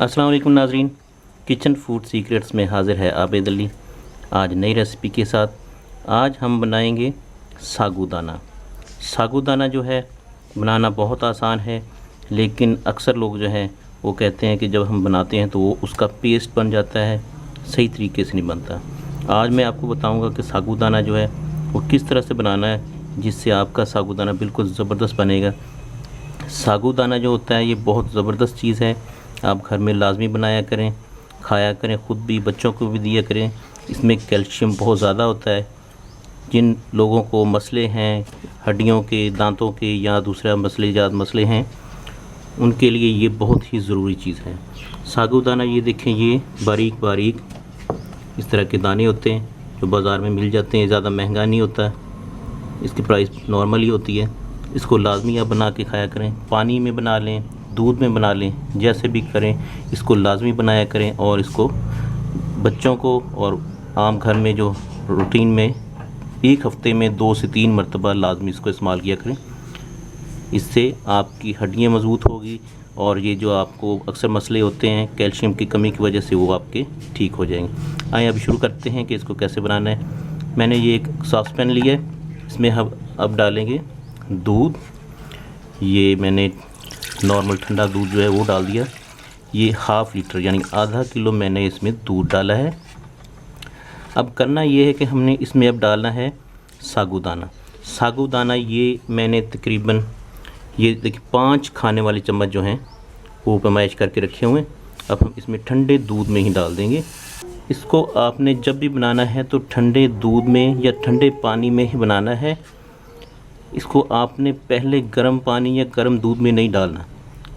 अस्सलाम वालेकुम नाज़रीन, किचन फूड सीक्रेट्स में हाज़िर है आबिद अली। आज नई रेसिपी के साथ आज हम बनाएंगे सागूदाना। सागूदाना जो है बनाना बहुत आसान है, लेकिन अक्सर लोग जो है वो कहते हैं कि जब हम बनाते हैं तो वो उसका पेस्ट बन जाता है, सही तरीके से नहीं बनता। आज मैं आपको बताऊंगा कि सागूदाना जो है वो किस तरह से बनाना है जिससे आपका सागूदाना बिल्कुल ज़बरदस्त बनेगा। सागूदाना जो होता है ये बहुत ज़बरदस्त चीज़ है, आप घर में लाजमी बनाया करें, खाया करें, ख़ुद भी बच्चों को भी दिया करें। इसमें कैल्शियम बहुत ज़्यादा होता है। जिन लोगों को मसले हैं हड्डियों के, दांतों के या दूसरा मसले हैं, उनके लिए ये बहुत ही ज़रूरी चीज़ है। सागूदाना ये देखें, ये बारीक बारीक इस तरह के दाने होते हैं जो बाज़ार में मिल जाते हैं, ज़्यादा महंगा नहीं होता, इसकी प्राइस नॉर्मल ही होती है। इसको लाजमी आप बना के खाया करें, पानी में बना लें, दूध में बना लें, जैसे भी करें इसको लाजमी बनाया करें। और इसको बच्चों को और आम घर में जो रूटीन में एक हफ़्ते में 2 से 3 मरतबा लाजमी इसको इस्तेमाल किया करें। इससे आपकी हड्डियाँ मजबूत होगी और ये जो आपको अक्सर मसले होते हैं कैल्शियम की कमी की वजह से वो आपके ठीक हो जाएंगे। आइए अभी शुरू करते हैं कि इसको कैसे बनाना है। मैंने ये एक सॉस पैन लिया है, इसमें हम अब डालेंगे दूध। ये मैंने नॉर्मल ठंडा दूध जो है वो डाल दिया। ये हाफ़ लीटर यानी आधा किलो मैंने इसमें दूध डाला है। अब करना ये है कि हमने इसमें अब डालना है सागूदाना। सागूदाना ये मैंने तकरीबन ये देखिए 5 खाने वाले चम्मच जो हैं वो पैमाइश करके रखे हुए हैं। अब हम इसमें ठंडे दूध में ही डाल देंगे। इसको आपने जब भी बनाना है तो ठंडे दूध में या ठंडे पानी में ही बनाना है। इसको आपने पहले गर्म पानी या गर्म दूध में नहीं डालना।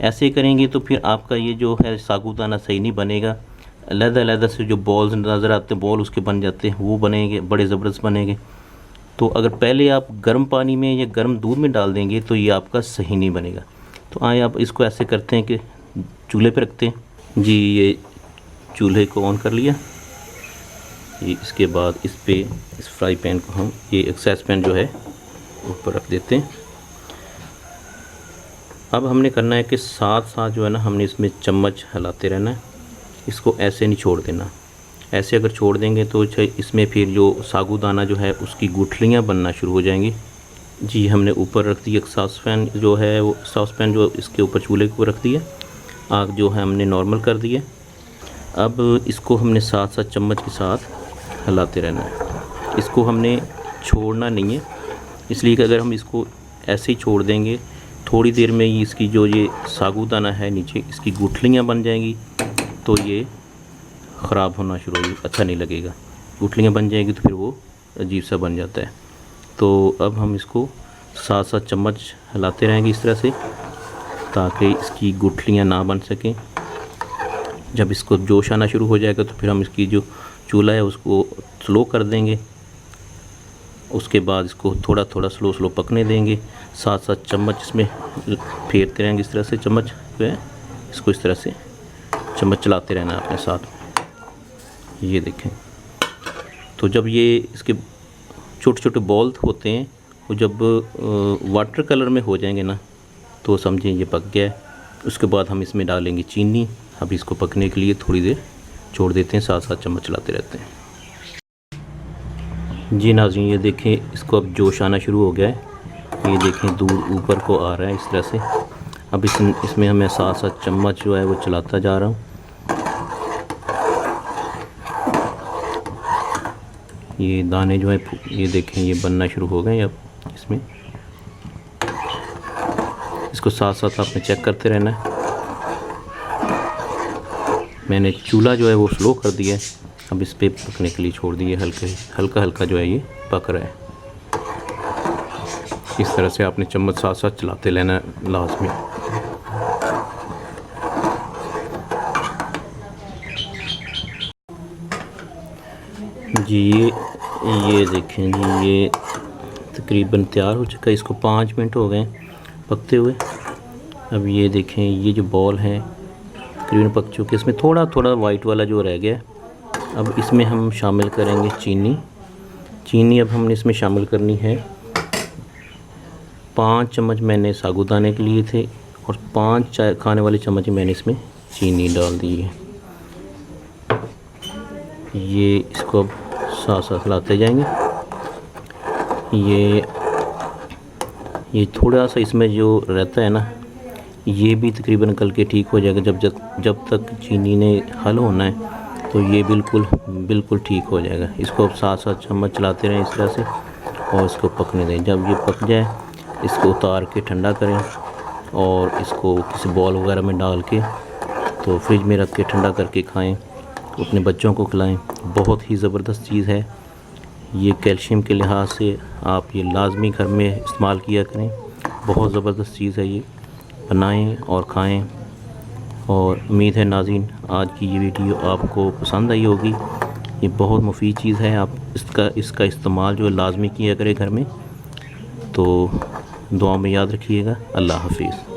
ऐसे करेंगे तो फिर आपका ये जो है सागूदाना सही नहीं बनेगा। अलग-अलग से जो बॉल्स नज़र आते हैं, बॉल उसके बन जाते हैं, वो बनेंगे, बड़े ज़बरदस्त बनेंगे। तो अगर पहले आप गर्म पानी में या गर्म दूध में डाल देंगे तो ये आपका सही नहीं बनेगा। तो आइए आप इसको ऐसे करते हैं कि चूल्हे पे रखते हैं जी। ये चूल्हे को ऑन कर लिया। ये इसके बाद इस फ्राई पैन को हम ये एक्साइज पैन जो है ऊपर रख देते हैं। अब हमने करना है कि साथ साथ जो है ना हमने इसमें चम्मच हिलाते रहना है। इसको ऐसे नहीं छोड़ देना। ऐसे अगर छोड़ देंगे तो इसमें फिर जो सागूदाना जो है उसकी गुठलियाँ बनना शुरू हो जाएंगी। जी हमने ऊपर रख दिया सॉस पैन जो है, वो सॉस पैन जो इसके ऊपर चूल्हे के ऊपर रख दिया। आग जो है हमने नॉर्मल कर दिया। अब इसको हमने साथ साथ चम्मच के साथ हिलाते रहना है। इसको हमने छोड़ना नहीं है, इसलिए कि अगर हम इसको ऐसे ही छोड़ देंगे थोड़ी देर में ही इसकी जो ये सागूदाना है नीचे इसकी गुठलियाँ बन जाएंगी, तो ये ख़राब होना शुरू होगी, अच्छा नहीं लगेगा। गुठलियाँ बन जाएगी तो फिर वो अजीब सा बन जाता है। तो अब हम इसको साथ साथ चम्मच हिलाते रहेंगे इस तरह से, ताकि इसकी गुठलियाँ ना बन सकें। जब इसको जोश आना शुरू हो जाएगा तो फिर हम इसकी जो चूल्हा है उसको स्लो कर देंगे। उसके बाद इसको थोड़ा थोड़ा स्लो पकने देंगे। साथ साथ चम्मच इसमें फेरते रहेंगे इस तरह से। चम्मच जो है इसको इस तरह से चम्मच चलाते रहना है अपने साथ में। ये देखें, तो जब ये इसके छोटे छोटे बॉल होते हैं वो जब वाटर कलर में हो जाएंगे ना तो समझें ये पक गया है। उसके बाद हम इसमें डालेंगे चीनी। अब इसको पकने के लिए थोड़ी देर छोड़ देते हैं, साथ साथ चम्मच चलाते रहते हैं। जी नाज़रीन, ये देखें इसको अब जोश आना शुरू हो गया है। ये देखें दूध ऊपर को आ रहा है इस तरह से। अब इसमें मैं साथ साथ चम्मच जो है वो चलाता जा रहा हूँ। ये दाने जो है ये देखें ये बनना शुरू हो गए। अब इसमें इसको साथ साथ आपने चेक करते रहना है। मैंने चूल्हा जो है वो स्लो कर दिया है। अब इस पे पकने के लिए छोड़ दिए, हल्का हल्का जो है ये पक रहा है। इस तरह से आपने चम्मच साथ साथ चलाते रहना लाजमी। जी ये देखें जी, ये तकरीबन तैयार हो चुका है। इसको 5 मिनट हो गए पकते हुए। अब ये देखें ये जो बॉल है तकरीबन पक चुके। इसमें थोड़ा थोड़ा वाइट वाला जो रह गया। अब इसमें हम शामिल करेंगे चीनी। अब हमने इसमें शामिल करनी है 5 चम्मच मैंने सागूदाने के लिए थे और 5 चाय खाने वाले चम्मच मैंने इसमें चीनी डाल दी है। ये इसको अब साथ साथ हिलाते जाएंगे। ये थोड़ा सा इसमें जो रहता है ना, ये भी तकरीबन गल के ठीक हो जाएगा। जब तक चीनी ने हल होना है तो ये बिल्कुल ठीक हो जाएगा। इसको अब साथ साथ चम्मच चलाते रहें इस तरह से और इसको पकने दें। जब ये पक जाए इसको उतार के ठंडा करें और इसको किसी बॉल वगैरह में डाल के तो फ्रिज में रख के ठंडा करके खाएं, अपने बच्चों को खिलाएं। बहुत ही ज़बरदस्त चीज़ है ये। कैल्शियम के लिहाज से आप ये लाजमी घर में इस्तेमाल किया करें। बहुत ज़बरदस्त चीज़ है ये, बनाएं और खाएं। और उम्मीद है नाज़रीन आज की ये वीडियो आपको पसंद आई होगी। ये बहुत मुफीद चीज़ है, आप इसका इस्तेमाल जो है लाजमी किया करें घर में। तो दुआ में याद रखिएगा। अल्लाह हाफिज़।